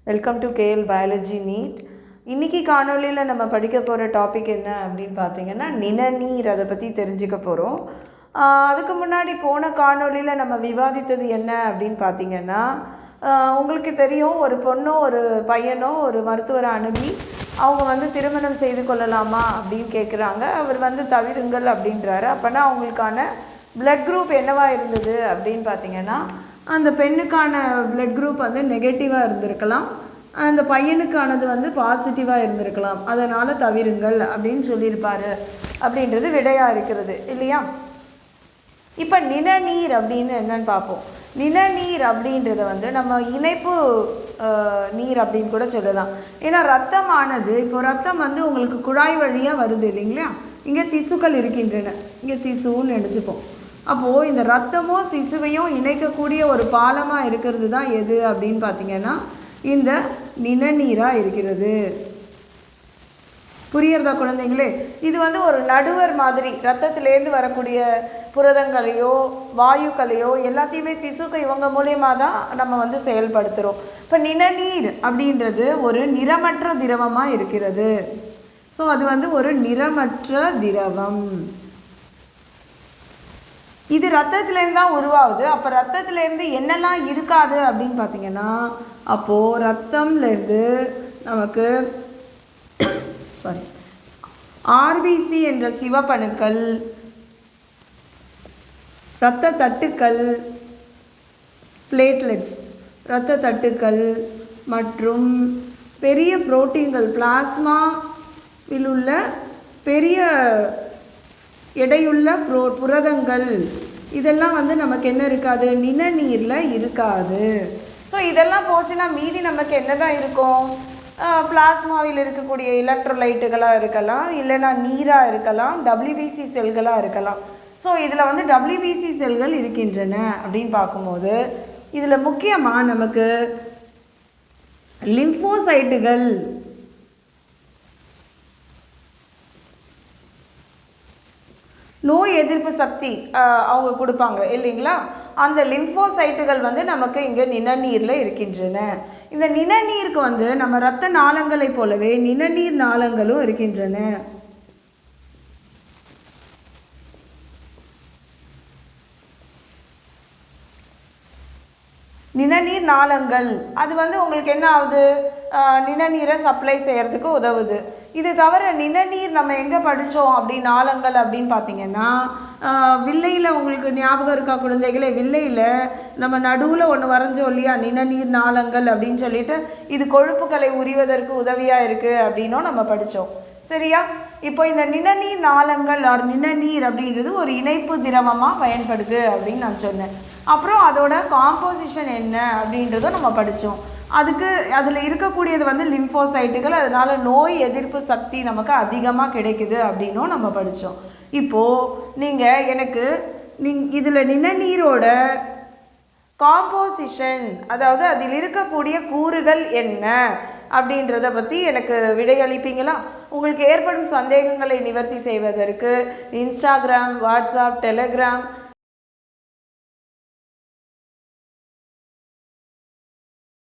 Welcome to KLBiology NEET. இன்றைக்கி காணொலியில் நம்ம படிக்க போகிற டாபிக் என்ன அப்படின்னு பார்த்தீங்கன்னா நிணநீர், அதை பற்றி தெரிஞ்சுக்க போகிறோம். அதுக்கு முன்னாடி போன காணொலியில் நம்ம விவாதித்தது என்ன அப்படின்னு பார்த்தீங்கன்னா, உங்களுக்கு தெரியும், ஒரு பொண்ணோ ஒரு பையனோ ஒரு மருத்துவரை அணுகி அவங்க திருமணம் செய்து கொள்ளலாமா அப்படின்னு கேட்குறாங்க. அவர் தவிருங்கள் அப்படின்றாரு. அப்போனா அவங்களுக்கான பிளட் குரூப் என்னவாக இருந்தது அப்படின்னு பார்த்தீங்கன்னா, அந்த பெண்ணுக்கான பிளட் குரூப் நெகட்டிவாக இருந்திருக்கலாம், அந்த பையனுக்கானது பாசிட்டிவாக இருந்திருக்கலாம். அதனால் தவிருங்கள் அப்படின்னு சொல்லியிருப்பார் அப்படின்றது விடையாக இருக்கிறது இல்லையா? இப்போ நிணநீர் அப்படின்னு என்னன்னு பார்ப்போம். நிணநீர் அப்படின்றத நம்ம இணைப்பு நீர் அப்படின்னு கூட சொல்லலாம். ஏன்னா ரத்தமானது, இப்போ ரத்தம் உங்களுக்கு குழாய் வழியாக வருது இல்லைங்களா? இங்கே திசுக்கள் இருக்கின்றன, இங்கே திசுன்னு நினச்சிப்போம். அப்போது இந்த ரத்தமும் திசுவையும் இணைக்கக்கூடிய ஒரு பாலமாக இருக்கிறது தான் எது அப்படின்னு பார்த்தீங்கன்னா இந்த நிணநீராக இருக்கிறது. புரியுறதா குழந்தைங்களே? இது ஒரு நடுவர் மாதிரி, ரத்தத்திலேருந்து வரக்கூடிய புரதங்களையோ வாயுக்களையோ எல்லாத்தையுமே திசுக்கு இவங்க மூலியமாக தான் நம்ம செயல்படுத்துகிறோம். இப்போ நிணநீர் அப்படின்றது ஒரு நிறமற்ற திரவமாக இருக்கிறது. ஸோ அது ஒரு நிறமற்ற திரவம். இது ரத்தத்துலேருந்து தான் உருவாகுது. அப்போ ரத்தத்துலேருந்து என்னெல்லாம் இருக்காது அப்படின்னு பார்த்தீங்கன்னா, அப்போது ரத்தம்லேருந்து நமக்கு ஆர்பிசி என்ற சிவப்பணுக்கள், இரத்த தட்டுக்கள், பிளேட்லெட்ஸ் இரத்த தட்டுக்கள் மற்றும் பெரிய புரோட்டீன்கள், பிளாஸ்மாவில் உள்ள பெரிய எடையுள்ள புரதங்கள், இதெல்லாம் நமக்கு என்ன இருக்காது? நிணநீரில் இருக்காது. ஸோ இதெல்லாம் போச்சுன்னா மீதி நமக்கு என்ன தான் இருக்கும்? பிளாஸ்மாவில் இருக்கக்கூடிய எலக்ட்ரோலைட்டுகளாக இருக்கலாம், இல்லைனா நீராக இருக்கலாம், WBC செல்களாக இருக்கலாம். ஸோ இதில் WBC செல்கள் இருக்கின்றன அப்படின்னு பார்க்கும்போது இதில் முக்கியமாக நமக்கு லிம்போசைட்டுகள், நோய் எதிர்ப்பு சக்தி அவங்க கொடுப்பாங்க இல்லைங்களா? அந்த லிம்போசைட்டுகள் நமக்கு இங்கே நிணநீரில் இருக்கின்றன. இந்த நிணநீருக்கு நம்ம இரத்த நாளங்களை போலவே நிணநீர் நாளங்களும் இருக்கின்றன. நிணநீர் நாளங்கள் அது உங்களுக்கு என்ன ஆகுது? நிணநீரை சப்ளை செய்கிறதுக்கு உதவுது. இது தவிர நிணநீர் நம்ம எங்கே படித்தோம் அப்படி நாளங்கள் அப்படின்னு பார்த்தீங்கன்னா, வில்லையில் உங்களுக்கு ஞாபகம் இருக்கா குழந்தைகளே? வில்லையில் நம்ம நடுவில் ஒன்று வரைஞ்சோம் இல்லையா, நிணநீர் நாளங்கள் அப்படின்னு சொல்லிட்டு, இது கொழுப்புகளை உரிவதற்கு உதவியாக இருக்குது அப்படின்னும் நம்ம படித்தோம். சரியா? இப்போ இந்த நிணநீர் நாளங்கள் ஆர் நிணநீர் அப்படின்றது ஒரு இணைப்பு திரவமாக பயன்படுது அப்படின்னு நான் சொன்னேன். அப்புறம் அதோட காம்போசிஷன் என்ன அப்படின்றதும் நம்ம படித்தோம். அதில் இருக்கக்கூடியது லிம்போசைட்டுகள், அதனால் நோய் எதிர்ப்பு சக்தி நமக்கு அதிகமாக கிடைக்குது அப்படின்னும் நம்ம படித்தோம். இப்போது நீங்கள் இதில் நிணநீரோட காம்போசிஷன், அதாவது அதில் இருக்கக்கூடிய கூறுகள் என்ன அப்படின்றத பற்றி எனக்கு விடையளிப்பீங்களா? உங்களுக்கு ஏற்படும் சந்தேகங்களை நிவர்த்தி செய்வதற்கு இன்ஸ்டாகிராம், வாட்ஸ்அப், டெலிகிராம்